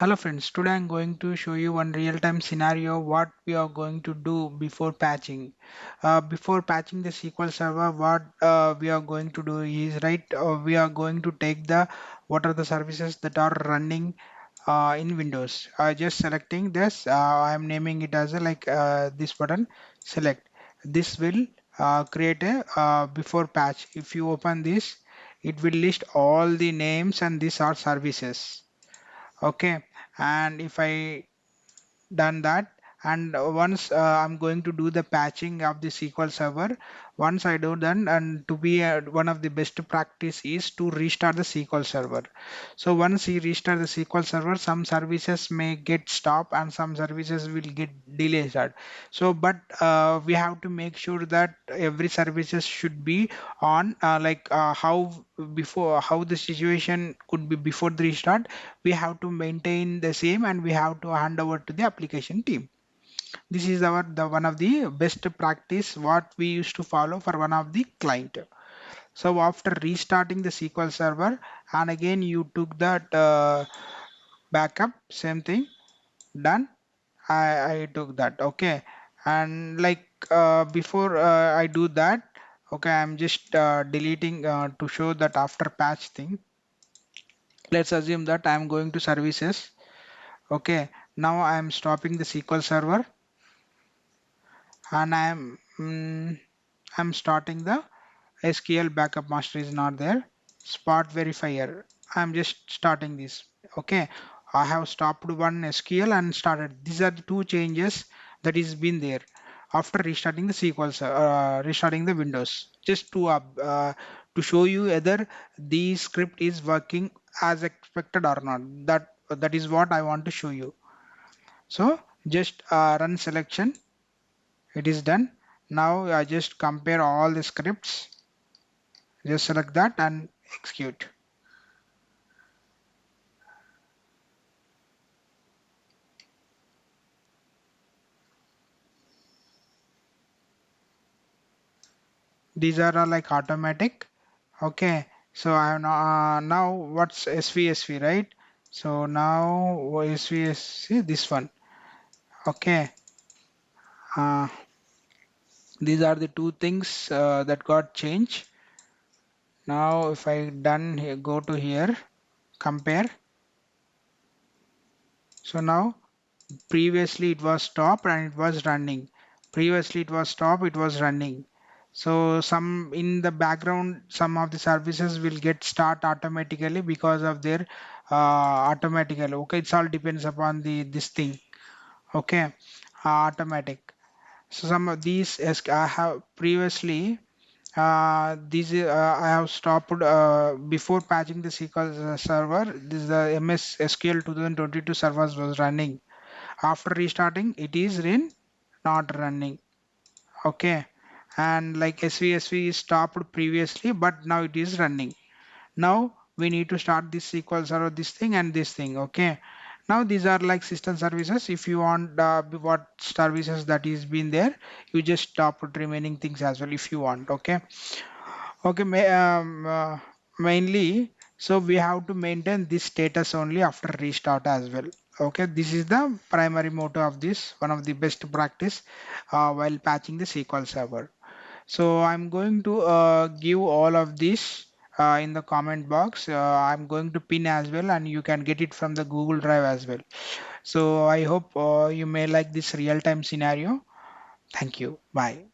Hello friends, today I'm going to show you one real-time scenario what we are going to do before patching. Before patching the SQL Server, what we are going to do is we are going to take the what are the services that are running in Windows. Just selecting this, I am naming it as this button. Select. This will create a before patch. If you open this, it will list all the names and these are services. Okay, and if I done that, and once I'm going to do the patching of the SQL Server. Once I do done, and to be one of the best practice is to restart the SQL Server. So once you restart the SQL Server, some services may get stopped and some services will get delayed. So but we have to make sure that every services should be on, how before, how the situation could be before the restart. We have to maintain the same and we have to hand over to the application team. This is our the one of the best practice what we used to follow for one of the client. So after restarting the SQL Server, and again you took that backup, same thing, done. I took that. Okay, and before I do that, okay, I'm just deleting to show that after patch thing. Let's assume that I'm going to services. Okay, now I'm stopping the SQL Server, and I'm starting the SQL backup master is not there. Spot verifier. I'm just starting this. Okay, I have stopped one SQL and started. These are the two changes that is been there after restarting the SQL, restarting the Windows. Just to show you whether the script is working as expected or not. That is what I want to show you. So just run selection. It is done. Now I just compare all the scripts. Just select that and execute. These are like automatic. Okay, so I have now what's SVSV, right? So now SVSV, this one. Okay, uh, these are the two things that got changed. Now if I done here, go to here, compare. So now previously it was stopped and it was running. Previously it was stopped, it was running. So some in the background, some of the services will get start automatically because of their automatically. Okay, it's all depends upon the this thing. Okay, automatic. So some of these as I have previously these I have stopped before patching the SQL server. This is the MS SQL 2022 servers was running. After restarting, it is not running. Okay, and like SVSV is stopped previously, but now it is running. Now we need to start this SQL server, this thing and this thing. Okay, now these are like system services. If you want what services that is been there, you just stop with remaining things as well if you want. Okay, okay, mainly, so we have to maintain this status only after restart as well. Okay, this is the primary motto of this, one of the best practice while patching the SQL Server. So I'm going to give all of this in the comment box. I'm going to pin as well, and you can get it from the Google Drive as well. So I hope you may like this real-time scenario. Thank you. Bye.